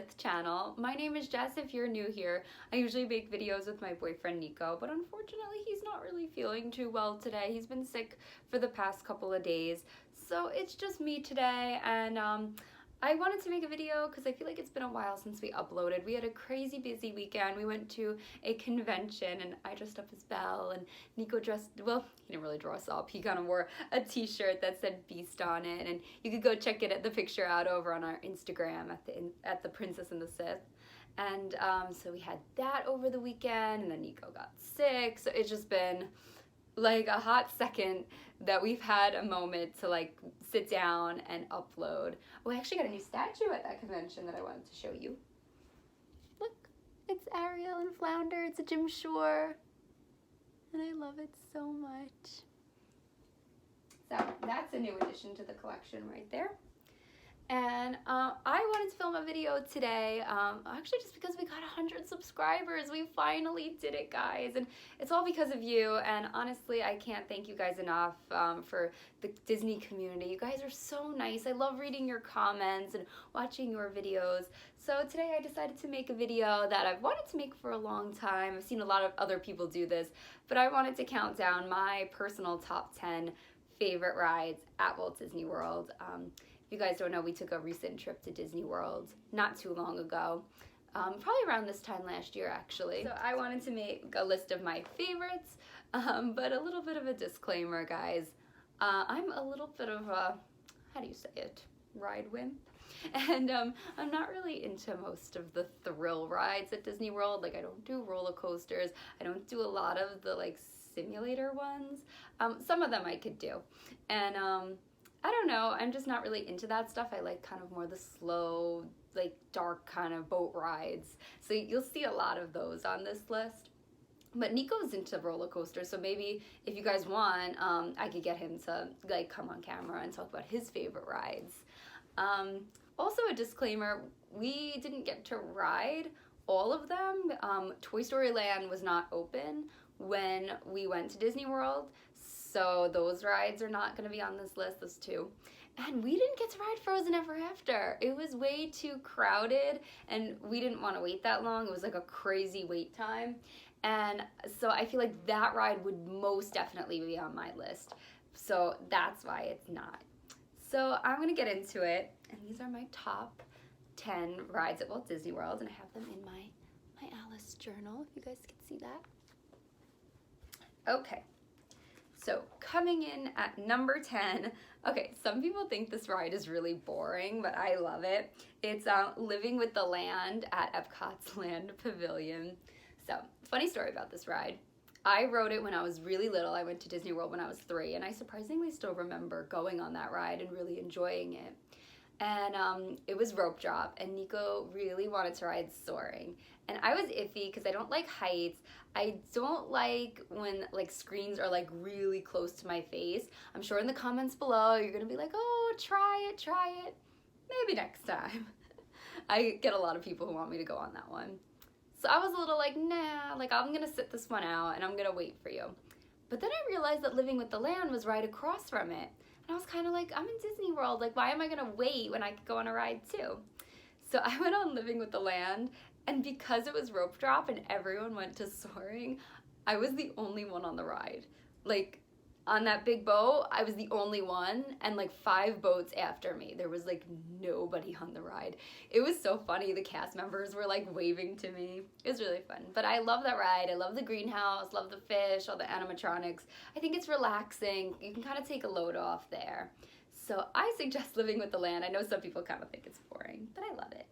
Sith channel. My name is Jess if you're new here. I usually make videos with my boyfriend Nico, but unfortunately he's not really feeling too well today. He's been sick for the past couple of days, so it's just me today, and I wanted to make a video because I feel like it's been a while since we uploaded. We had a crazy busy weekend. We went to a convention and I dressed up as Belle, and Nico dressed, well, he didn't really dress up. He kind of wore a t-shirt that said Fiesta on it, and you could go check the picture out over on our Instagram at the Princess and the Sith. And so we had that over the weekend, and then Nico got sick. So it's just been like a hot second that we've had a moment to like sit down and upload. Oh, I actually got a new statue at that convention that I wanted to show you. Look, it's Ariel and Flounder. It's a Jim Shore, and I love it so much. So that's a new addition to the collection right there. And I wanted to film a video today, actually just because we got 100 subscribers. We finally did it, guys, and it's all because of you. And honestly, I can't thank you guys enough for the Disney community. You guys are so nice. I love reading your comments and watching your videos. So today I decided to make a video that I've wanted to make for a long time. I've seen a lot of other people do this, but I wanted to count down my personal top 10 favorite rides at Walt Disney World. If you guys don't know, we took a recent trip to Disney World not too long ago, probably around this time last year actually. So I wanted to make a list of my favorites, but a little bit of a disclaimer, guys. I'm a little bit of a, how do you say it, ride wimp? And I'm not really into most of the thrill rides at Disney World. Like, I don't do roller coasters. I don't do a lot of the like simulator ones. Some of them I could do. And I don't know, I'm just not really into that stuff. I like kind of more the slow, like dark kind of boat rides. So you'll see a lot of those on this list. But Nico's into roller coasters, so maybe if you guys want, I could get him to like come on camera and talk about his favorite rides. Also a disclaimer, we didn't get to ride all of them. Toy Story Land was not open when we went to Disney World, so those rides are not going to be on this list, those two. And we didn't get to ride Frozen Ever After. It was way too crowded, and we didn't want to wait that long. It was like a crazy wait time. And so I feel like that ride would most definitely be on my list. So that's why it's not. So I'm going to get into it, and these are my top 10 rides at Walt Disney World, and I have them in my Alice journal, if you guys can see that. Okay. So coming in at number 10, okay, some people think this ride is really boring, but I love it. It's Living with the Land at Epcot's Land Pavilion. So, funny story about this ride. I rode it when I was really little. I went to Disney World when I was 3, and I surprisingly still remember going on that ride and really enjoying it. And it was rope drop, and Nico really wanted to ride soaring. And I was iffy because I don't like heights. I don't like when like screens are like really close to my face. I'm sure in the comments below you're gonna be like, oh, try it. Maybe next time. I get a lot of people who want me to go on that one. So I was a little like, nah, like I'm gonna sit this one out and I'm gonna wait for you. But then I realized that Living with the Land was right across from it. And I was kind of like, I'm in Disney World, like why am I gonna wait when I could go on a ride too? So I went on Living with the Land, and because it was rope drop and everyone went to soaring, I was the only one on the ride. Like on that big boat, I was the only one, and like 5 boats after me. There was like nobody on the ride. It was so funny. The cast members were like waving to me. It was really fun. But I love that ride. I love the greenhouse, love the fish, all the animatronics. I think it's relaxing. You can kind of take a load off there. So I suggest Living with the Land. I know some people kind of think it's boring, but I love it.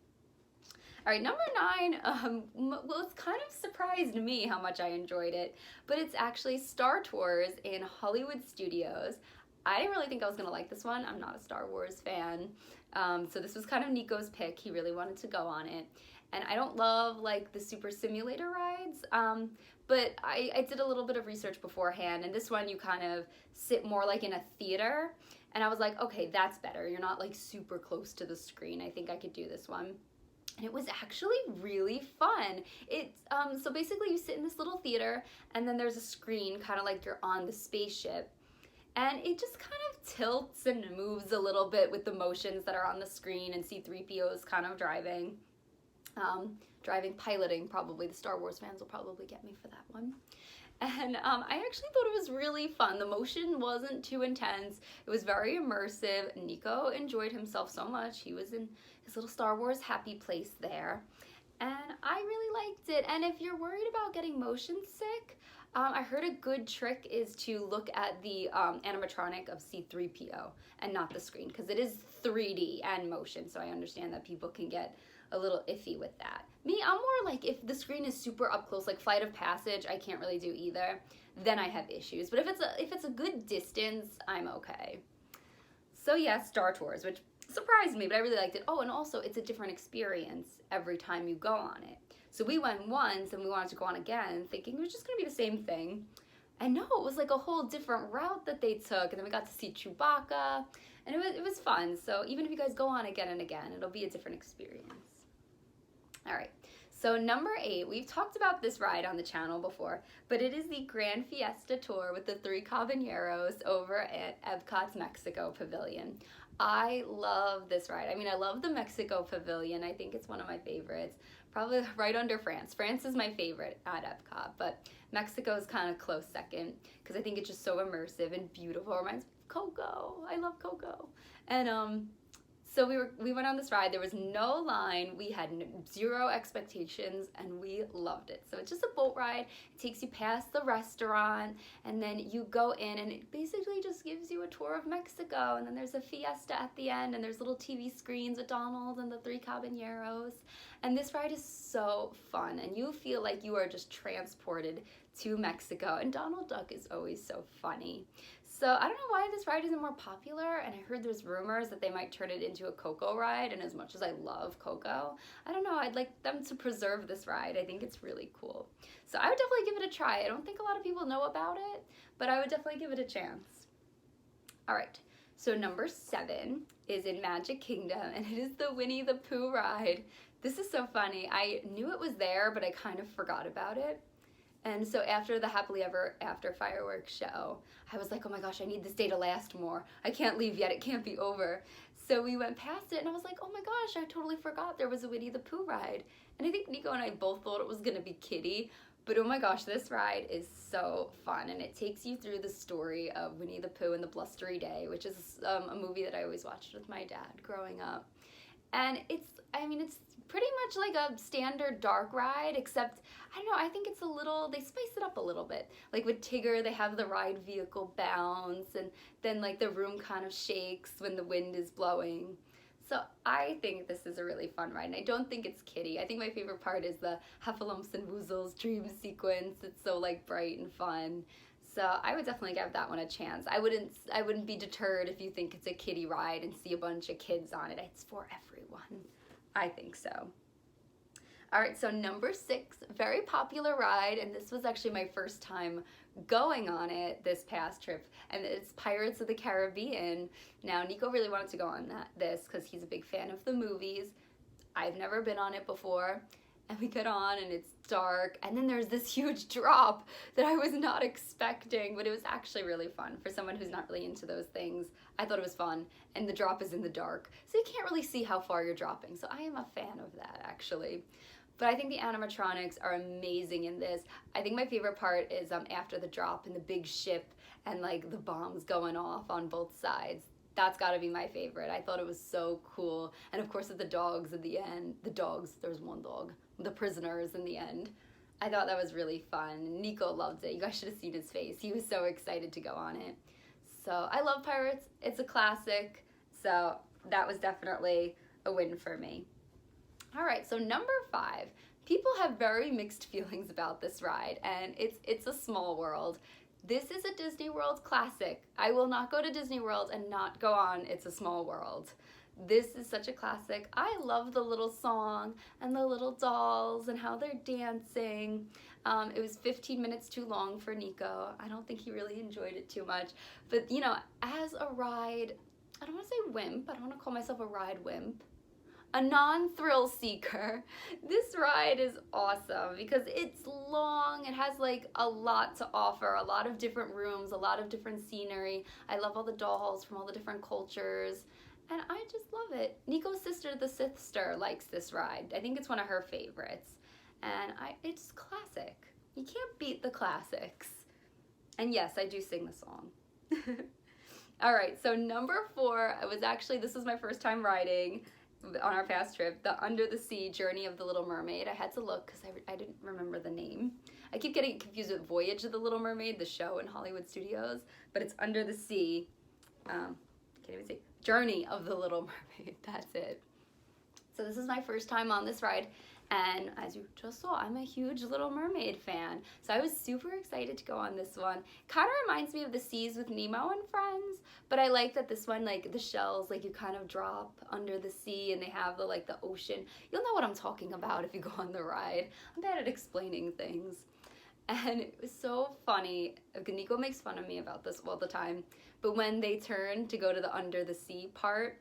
All right, number 9, well, it's kind of surprised me how much I enjoyed it, but it's actually Star Tours in Hollywood Studios. I didn't really think I was gonna like this one. I'm not a Star Wars fan, so this was kind of Nico's pick. He really wanted to go on it, and I don't love like the super simulator rides, but I did a little bit of research beforehand, and this one you kind of sit more like in a theater, and I was like, okay, that's better. You're not like super close to the screen. I think I could do this one. And it was actually really fun. It's so basically you sit in this little theater, and then there's a screen kind of like you're on the spaceship, and it just kind of tilts and moves a little bit with the motions that are on the screen, and C-3PO is kind of driving. Driving, piloting, probably. The Star Wars fans will probably get me for that one. And I actually thought it was really fun. The motion wasn't too intense. It was very immersive. Nico enjoyed himself so much. He was in his little Star Wars happy place there. And I really liked it. And if you're worried about getting motion sick, I heard a good trick is to look at the animatronic of C-3PO and not the screen, because it is 3D and motion, so I understand that people can get a little iffy with that. Me, I'm more like, if the screen is super up close, like Flight of Passage, I can't really do either, then I have issues. But if it's a good distance, I'm okay. So yeah, Star Tours, which surprised me, but I really liked it. Oh, and also it's a different experience every time you go on it. So we went once and we wanted to go on again, thinking it was just gonna be the same thing. And no, it was like a whole different route that they took, and then we got to see Chewbacca, and it was fun. So even if you guys go on again and again, it'll be a different experience. All right, so number 8, we've talked about this ride on the channel before, but it is the Grand Fiesta Tour with the 3 Caballeros over at Epcot's Mexico Pavilion. I love this ride. I mean, I love the Mexico Pavilion. I think it's one of my favorites. Probably right under France. France is my favorite at Epcot, but Mexico is kind of close second because I think it's just so immersive and beautiful. It reminds me of Coco. I love Coco. And so we went on this ride. There was no line. We had 0 expectations, and we loved it. So it's just a boat ride. It takes you past the restaurant, and then you go in, and it basically just gives you a tour of Mexico. And then there's a fiesta at the end, and there's little TV screens with Donald and the 3 Caballeros. And this ride is so fun, and you feel like you are just transported to Mexico. And Donald Duck is always so funny. So I don't know why this ride isn't more popular, and I heard there's rumors that they might turn it into a Coco ride, and as much as I love Coco, I don't know, I'd like them to preserve this ride. I think it's really cool. So I would definitely give it a try. I don't think a lot of people know about it, but I would definitely give it a chance. All right, so number 7 is in Magic Kingdom, and it is the Winnie the Pooh ride. This is so funny. I knew it was there, but I kind of forgot about it. And so after the Happily Ever After fireworks show, I was like, oh my gosh, I need this day to last more. I can't leave yet, it can't be over. So we went past it, and I was like, oh my gosh, I totally forgot there was a Winnie the Pooh ride. And I think Nico and I both thought it was gonna be Kitty, but oh my gosh, this ride is so fun, and it takes you through the story of Winnie the Pooh and the Blustery Day, which is a movie that I always watched with my dad growing up. And it's pretty much like a standard dark ride, except, I don't know, I think it's a little, they spice it up a little bit. Like with Tigger, they have the ride vehicle bounce, and then like the room kind of shakes when the wind is blowing. So I think this is a really fun ride, and I don't think it's Kitty. I think my favorite part is the Heffalumps and Woozles dream sequence. It's so like bright and fun. So I would definitely give that one a chance. I wouldn't be deterred if you think it's a kiddie ride and see a bunch of kids on it. It's for everyone. I think so. All right, so number 6, very popular ride, and this was actually my first time going on it this past trip, and it's Pirates of the Caribbean. Now, Nico really wanted to go on this because he's a big fan of the movies. I've never been on it before. And we get on, and it's dark, and then there's this huge drop that I was not expecting, but it was actually really fun. For someone who's not really into those things, I thought it was fun, and the drop is in the dark, so you can't really see how far you're dropping, so I am a fan of that, actually. But I think the animatronics are amazing in this. I think my favorite part is after the drop and the big ship and like the bombs going off on both sides. That's gotta be my favorite. I thought it was so cool. And of course with the dogs at the end, there's one dog, the prisoners in the end. I thought that was really fun. Nico loved it. You guys should have seen his face. He was so excited to go on it. So I love Pirates. It's a classic. So that was definitely a win for me. All right, so number 5. People have very mixed feelings about this ride, and it's a small world. This is a Disney World classic. I will not go to Disney World and not go on It's a Small World. This is such a classic. I love the little song and the little dolls and how they're dancing. It was 15 minutes too long for Nico. I don't think he really enjoyed it too much. But, you know, as a ride, I don't want to say wimp. I don't want to call myself a ride wimp. A non-thrill seeker, this ride is awesome because it's long, it has like a lot to offer, a lot of different rooms, a lot of different scenery. I love all the dolls from all the different cultures, and I just love it. Nico's sister, the Sithster, likes this ride. I think it's one of her favorites. And it's classic. You can't beat the classics. And yes, I do sing the song. All right, so number 4, this was my first time riding on our past trip, the Under the Sea Journey of the Little Mermaid. I had to look because I didn't remember the name. I keep getting confused with Voyage of the Little Mermaid, the show in Hollywood Studios, but it's Under the Sea. Can't even say Journey of the Little Mermaid. That's it. So this is my first time on this ride, and as you just saw, I'm a huge Little Mermaid fan. So I was super excited to go on this one. Kind of reminds me of the Seas with Nemo and Friends, but I like that this one, like the shells, like you kind of drop under the sea, and they have the ocean. You'll know what I'm talking about if you go on the ride. I'm bad at explaining things. And it was so funny. Nico makes fun of me about this all the time, but when they turned to go to the Under the Sea part,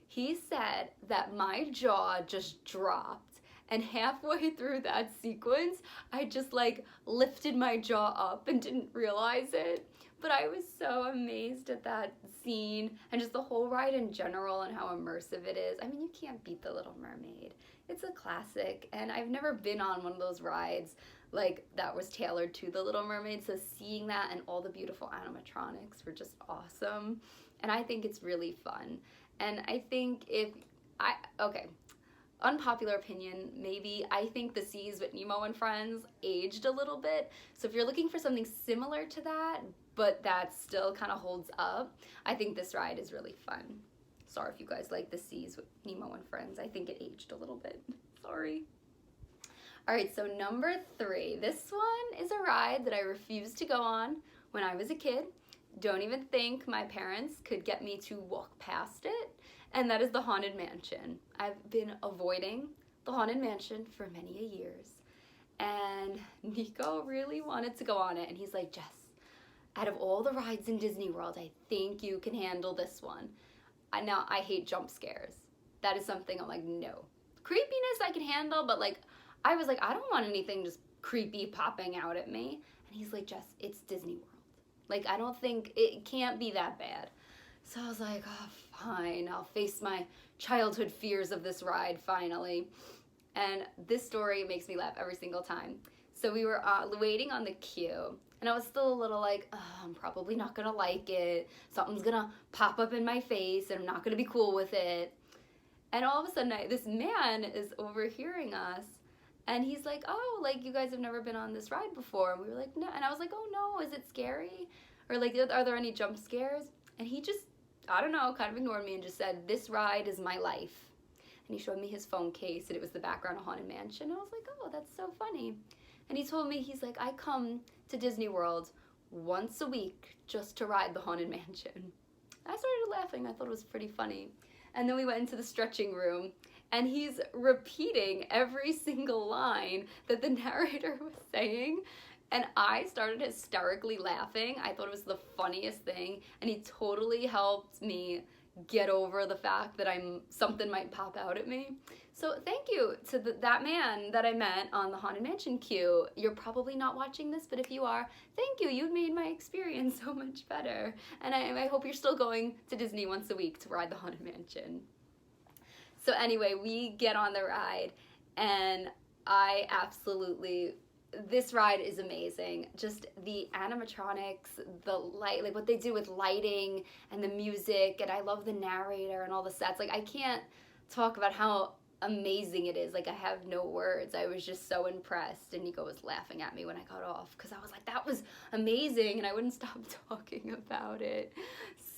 he said that my jaw just dropped. And halfway through that sequence, I just lifted my jaw up and didn't realize it. But I was so amazed at that scene and just the whole ride in general and how immersive it is. I mean, you can't beat The Little Mermaid. It's a classic, and I've never been on one of those rides that was tailored to The Little Mermaid, so seeing that and all the beautiful animatronics were just awesome. And I think it's really fun. And I think unpopular opinion, maybe, I think the Seas with Nemo and Friends aged a little bit. So if you're looking for something similar to that, but that still kind of holds up, I think this ride is really fun. Sorry if you guys like the Seas with Nemo and Friends. I think it aged a little bit. Sorry. All right, so number 3. This one is a ride that I refused to go on when I was a kid. Don't even think my parents could get me to walk past it. And that is the Haunted Mansion. I've been avoiding the Haunted Mansion for many years. And Nico really wanted to go on it. And he's like, Jess, out of all the rides in Disney World, I think you can handle this one. Now, I hate jump scares. That is something I'm like, no. Creepiness I can handle, but I was like, I don't want anything just creepy popping out at me. And he's like, Jess, it's Disney World. I don't think, it can't be that bad. So I was like, oh, fine, I'll face my childhood fears of this ride finally. And this story makes me laugh every single time. So we were waiting on the queue, and I was still a little I'm probably not gonna like it. Something's gonna pop up in my face, and I'm not gonna be cool with it. And all of a sudden, this man is overhearing us, and he's like, oh, you guys have never been on this ride before. And we were like, no. And I was like, oh no, is it scary? Or are there any jump scares? And he just, I don't know, kind of ignored me and just said, this ride is my life. And he showed me his phone case, and it was the background of Haunted Mansion. I was like, oh, that's so funny. And he told me, he's like, I come to Disney World once a week just to ride the Haunted Mansion. I started laughing. I thought it was pretty funny. And then we went into the stretching room, and he's repeating every single line that the narrator was saying. And I started hysterically laughing. I thought it was the funniest thing. And he totally helped me get over the fact that something might pop out at me. So thank you to that man that I met on the Haunted Mansion queue. You're probably not watching this, but if you are, thank you. You made my experience so much better. And I hope you're still going to Disney once a week to ride the Haunted Mansion. So anyway, we get on the ride, and this ride is amazing. Just the animatronics, the light, what they do with lighting and the music, and I love the narrator and all the sets. I can't talk about how amazing it is. I have no words. I was just so impressed, and Nico was laughing at me when I got off because I was like, that was amazing, and I wouldn't stop talking about it.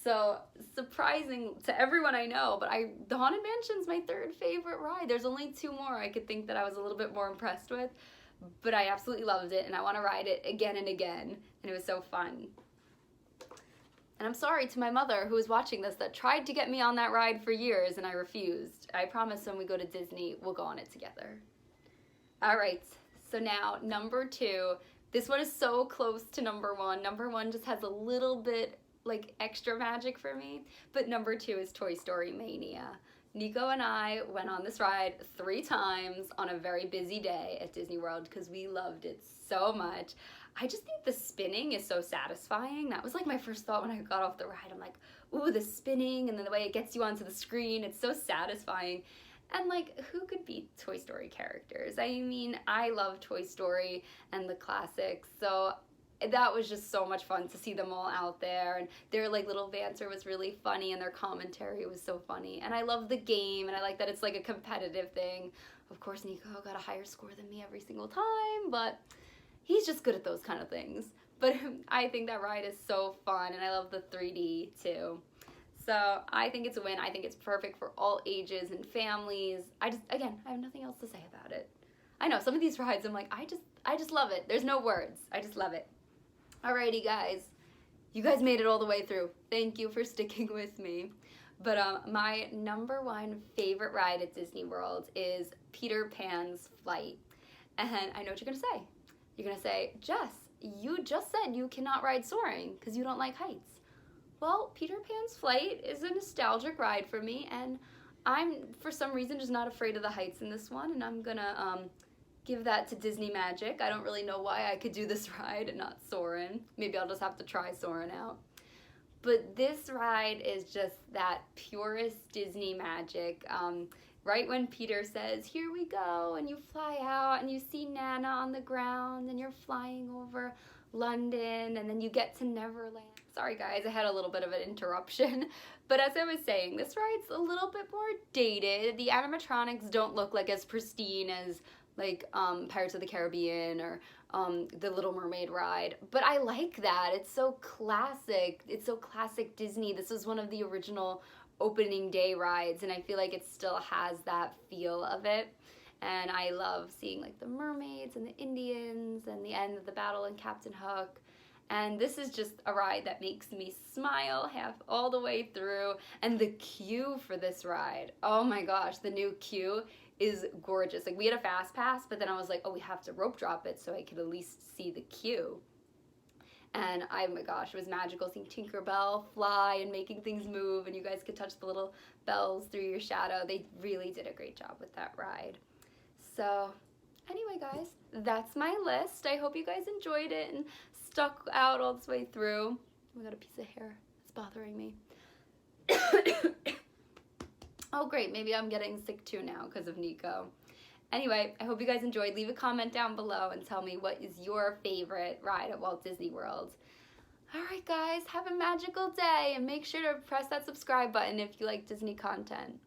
So surprising to everyone I know, but the Haunted Mansion's my 3rd favorite ride. There's only 2 more I could think that I was a little bit more impressed with, but I absolutely loved it, and I want to ride it again and again, and it was so fun. And I'm sorry to my mother who was watching this that tried to get me on that ride for years, and I refused. I promise when we go to Disney, we'll go on it together. All right, so now number 2. This one is so close to number 1. Number 1 just has a little bit extra magic for me, but number 2 is Toy Story Mania. Nico and I went on this ride 3 times on a very busy day at Disney World because we loved it so much. I just think the spinning is so satisfying. That was like my first thought when I got off the ride. I'm like, ooh, the spinning and then the way it gets you onto the screen, it's so satisfying. And like, who could beat Toy Story characters? I mean, I love Toy Story and the classics, so that was just so much fun to see them all out there, and their like little banter was really funny, and their commentary was so funny. And I love the game, and I like that it's like a competitive thing. Of course, Nico got a higher score than me every single time, but he's just good at those kind of things. But I think that ride is so fun, and I love the 3D too. So I think it's a win. I think it's perfect for all ages and families. Again, I have nothing else to say about it. I know some of these rides, I'm like, I just love it. There's no words. I just love it. Alrighty, guys. You guys made it all the way through. Thank you for sticking with me. But my number one favorite ride at Disney World is Peter Pan's Flight. And I know what you're going to say. You're going to say, Jess, you just said you cannot ride soaring because you don't like heights. Well, Peter Pan's Flight is a nostalgic ride for me, and I'm, for some reason, just not afraid of the heights in this one, and I'm gonna give that to Disney Magic. I don't really know why I could do this ride and not soaring. Maybe I'll just have to try soaring out. But this ride is just that purest Disney magic. Right when Peter says, here we go, and you fly out, and you see Nana on the ground, and you're flying over London, and then you get to Neverland. Sorry guys, I had a little bit of an interruption. But as I was saying, this ride's a little bit more dated. The animatronics don't look like as pristine as like Pirates of the Caribbean or the Little Mermaid ride. But I like that. It's so classic. It's so classic Disney. This was one of the original opening day rides, and I feel like it still has that feel of it. And I love seeing like the mermaids and the Indians and the end of the battle in Captain Hook. And this is just a ride that makes me smile half all the way through. And the queue for this ride, oh my gosh, the new queue is gorgeous. Like we had a fast pass, but then I was like, oh, we have to rope drop it so I could at least see the queue. And oh my gosh, it was magical seeing Tinkerbell fly and making things move, and you guys could touch the little bells through your shadow. They really did a great job with that ride. So anyway, guys, that's my list. I hope you guys enjoyed it and stuck out all this way through. We got a piece of hair. It's bothering me. Oh, great. Maybe I'm getting sick too now because of Nico. Anyway, I hope you guys enjoyed. Leave a comment down below and tell me what is your favorite ride at Walt Disney World. All right, guys, have a magical day, and make sure to press that subscribe button if you like Disney content.